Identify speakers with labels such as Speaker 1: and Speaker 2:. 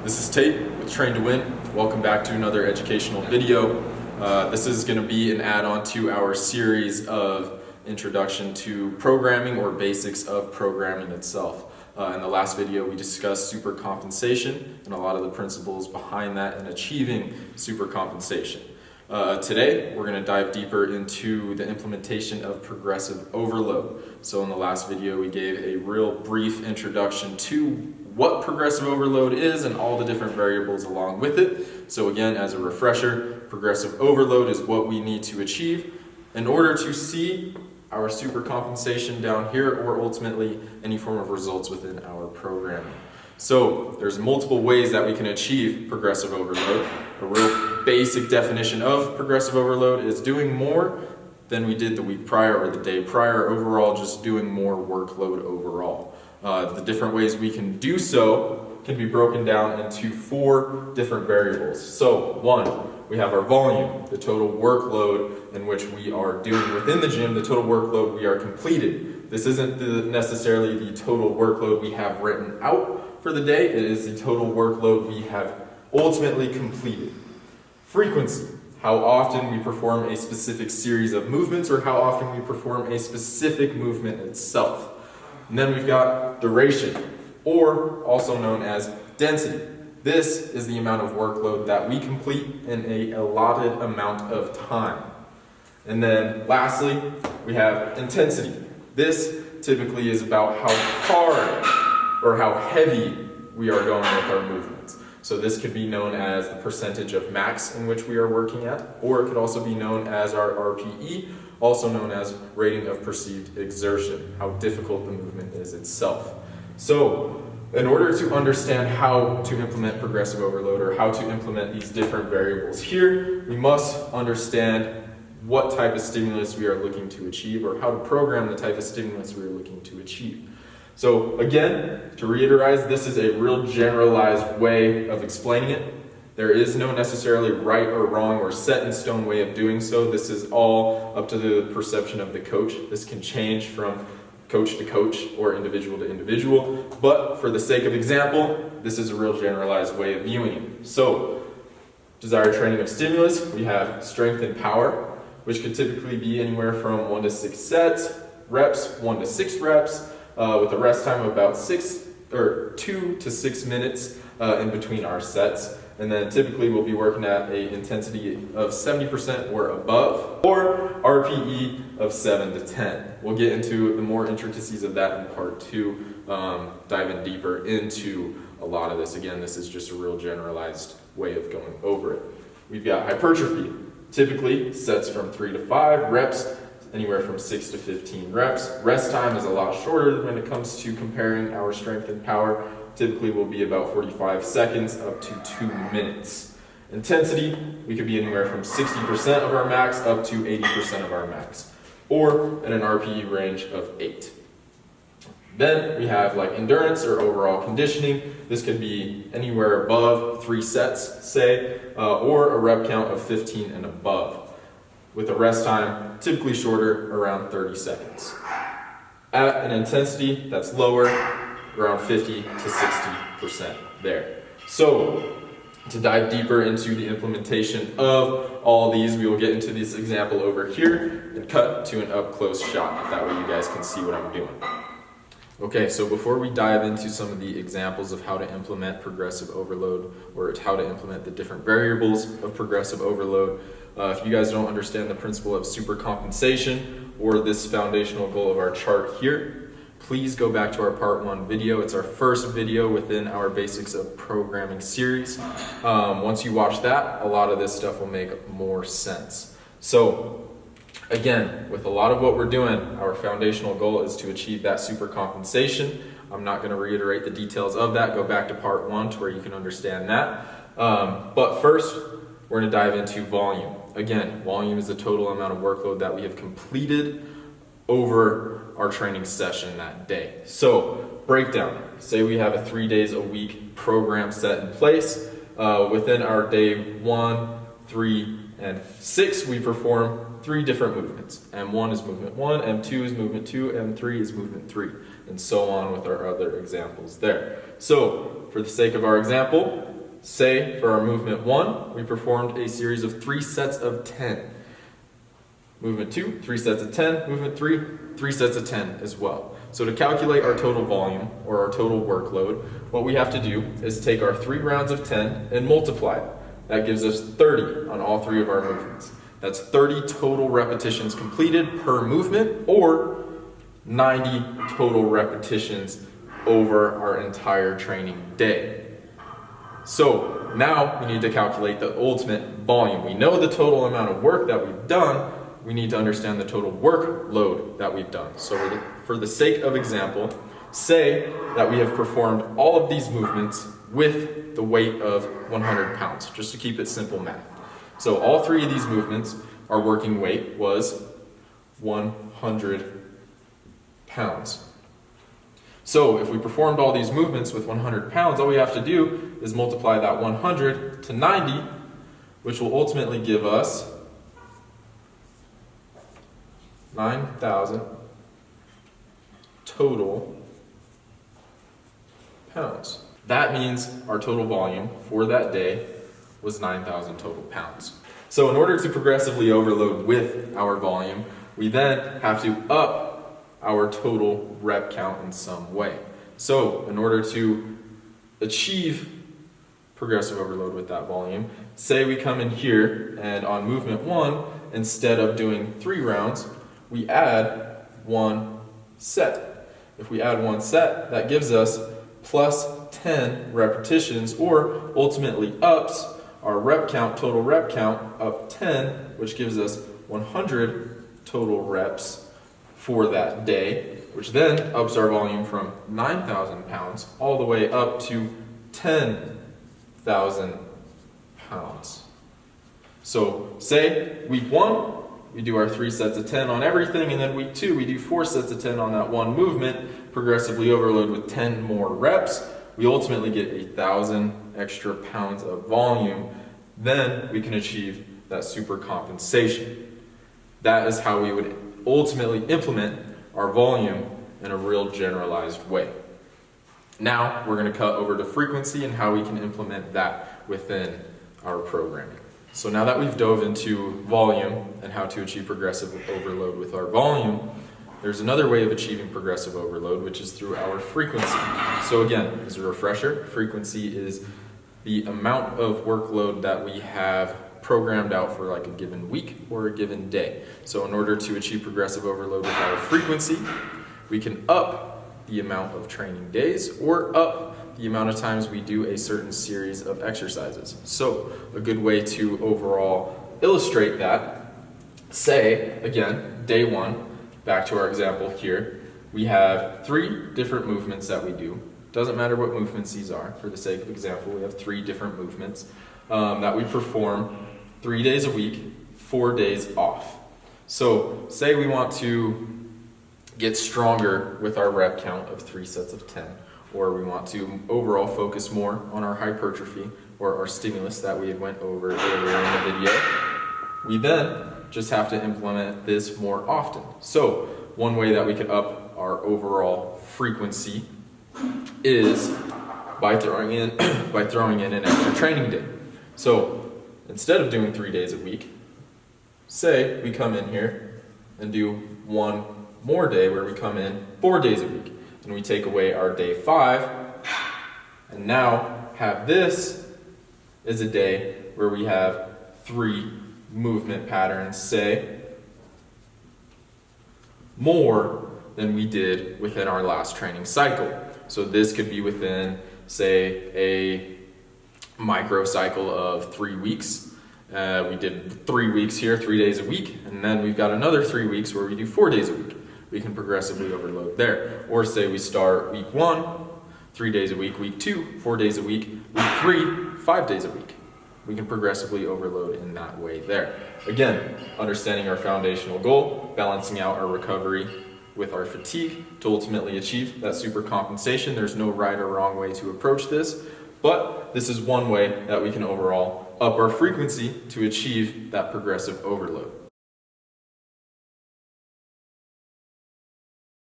Speaker 1: This is Tate with Train to Win. Welcome back to another educational video. This is going to be an add-on to our series of introduction to programming or basics of programming itself. In the last video we discussed supercompensation and a lot of the principles behind that and achieving supercompensation. Today we're going to dive deeper into the implementation of progressive overload. So in the last video we gave a real brief introduction to what progressive overload is and all the different variables along with it. So again, as a refresher, progressive overload is what we need to achieve in order to see our supercompensation down here or ultimately any form of results within our programming. So there's multiple ways that we can achieve progressive overload. A real basic definition of progressive overload is doing more than we did the week prior or the day prior, overall just doing more workload overall. The different ways we can do so can be broken down into 4 different variables. So 1, we have our volume, the total workload in which we are doing within the gym, the total workload we are completed. This isn't necessarily the total workload we have written out for the day, it is the total workload we have ultimately completed. Frequency, how often we perform a specific series of movements or how often we perform a specific movement itself. And then we've got duration, or also known as density. This is the amount of workload that we complete in an allotted amount of time. And then lastly, we have intensity. This typically is about how hard or how heavy we are going with our movements. So this could be known as the percentage of max in which we are working at, or it could also be known as our RPE, also known as rating of perceived exertion, how difficult the movement is itself. So in order to understand how to implement progressive overload or how to implement these different variables here, we must understand what type of stimulus we are looking to achieve or how to program the type of stimulus we are looking to achieve. So again, to reiterate, this is a real generalized way of explaining it. There is no necessarily right or wrong or set in stone way of doing so. This is all up to the perception of the coach. This can change from coach to coach or individual to individual, but for the sake of example, this is a real generalized way of viewing it. So, desired training of stimulus, we have strength and power, which could typically be anywhere from 1 to 6 sets, reps, 1 to 6 reps, with a rest time of about 2 to 6 minutes in between our sets. And then typically we'll be working at an intensity of 70% or above, or RPE of 7 to 10. We'll get into the more intricacies of that in part 2, diving deeper into a lot of this. Again, this is just a real generalized way of going over it. We've got hypertrophy, typically sets from 3 to 5 reps, anywhere from 6 to 15 reps. Rest time is a lot shorter when it comes to comparing our strength and power. Typically will be about 45 seconds up to 2 minutes. Intensity, we could be anywhere from 60% of our max up to 80% of our max, or at an RPE range of 8. Then we have like endurance or overall conditioning. This could be anywhere above 3 sets, say, or a rep count of 15 and above, with a rest time typically shorter, around 30 seconds. At an intensity that's lower, around 50 to 60% there. So, to dive deeper into the implementation of all these, we will get into this example over here and cut to an up-close shot. That way you guys can see what I'm doing. Okay, so before we dive into some of the examples of how to implement progressive overload or how to implement the different variables of progressive overload, if you guys don't understand the principle of supercompensation or this foundational goal of our chart here, please go back to our part 1 video. It's our first video within our basics of programming series. Once you watch that, a lot of this stuff will make more sense. So again, with a lot of what we're doing, our foundational goal is to achieve that supercompensation. I'm not going to reiterate the details of that. Go back to part 1 to where you can understand that. But first, we're going to dive into volume. Again, volume is the total amount of workload that we have completed over our training session that day. So, breakdown. Say we have a 3 days a week program set in place. Within our day 1, 3, and 6, we perform 3 different movements. M1 is movement 1, M2 is movement 2, M3 is movement 3, and so on with our other examples there. So, for the sake of our example, say for our movement 1, we performed a series of 3 sets of 10. Movement 2, 3 sets of 10. Movement 3, 3 sets of 10 as well. So to calculate our total volume or our total workload, what we have to do is take our 3 rounds of 10 and multiply it. That gives us 30 on all 3 of our movements. That's 30 total repetitions completed per movement, or 90 total repetitions over our entire training day. So now we need to calculate the ultimate volume. We know the total amount of work that we've done. We need to understand the total workload that we've done. So for the sake of example, say that we have performed all of these movements with the weight of 100 pounds, just to keep it simple math. So all 3 of these movements, our working weight was 100 pounds. So if we performed all these movements with 100 pounds, all we have to do is multiply that 100 to 90, which will ultimately give us 9,000 total pounds. That means our total volume for that day was 9,000 total pounds. So in order to progressively overload with our volume, we then have to up our total rep count in some way. So in order to achieve progressive overload with that volume, say we come in here and on movement 1, instead of doing 3 rounds, we add 1 set. If we add 1 set, that gives us plus 10 repetitions, or ultimately ups our rep count, total rep count, up 10, which gives us 100 total reps for that day, which then ups our volume from 9,000 pounds all the way up to 10,000 pounds. So say week 1, we do our 3 sets of 10 on everything, and then week 2, we do 4 sets of 10 on that one movement, progressively overload with 10 more reps. We ultimately get 1,000 extra pounds of volume. Then we can achieve that super compensation. That is how we would ultimately implement our volume in a real generalized way. Now we're going to cut over to frequency and how we can implement that within our programming. So now that we've dove into volume and how to achieve progressive overload with our volume, there's another way of achieving progressive overload, which is through our frequency. So again, as a refresher, frequency is the amount of workload that we have programmed out for like a given week or a given day. So in order to achieve progressive overload with our frequency, we can up the amount of training days or up the amount of times we do a certain series of exercises. So a good way to overall illustrate that, say, again, day 1, back to our example here, we have 3 different movements that we do. Doesn't matter what movements these are. For the sake of example, we have 3 different movements that we perform 3 days a week, 4 days off. So say we want to get stronger with our rep count of 3 sets of 10, or we want to overall focus more on our hypertrophy or our stimulus that we had went over earlier in the video. We then just have to implement this more often. So one way that we can up our overall frequency is by throwing in an extra training day. So instead of doing 3 days a week, say we come in here and do 1 more day where we come in 4 days a week, and we take away our day 5, and now have this is a day where we have 3 movement patterns, say, more than we did within our last training cycle. So this could be within, say, a microcycle of 3 weeks. We did 3 weeks here, 3 days a week, and then we've got another 3 weeks where we do 4 days a week. We can progressively overload there. Or say we start week 1, 3 days a week, week 2, 4 days a week, week 3, 5 days a week. We can progressively overload in that way there. Again, understanding our foundational goal, balancing out our recovery with our fatigue to ultimately achieve that super compensation. There's no right or wrong way to approach this, but this is one way that we can overall up our frequency to achieve that progressive overload.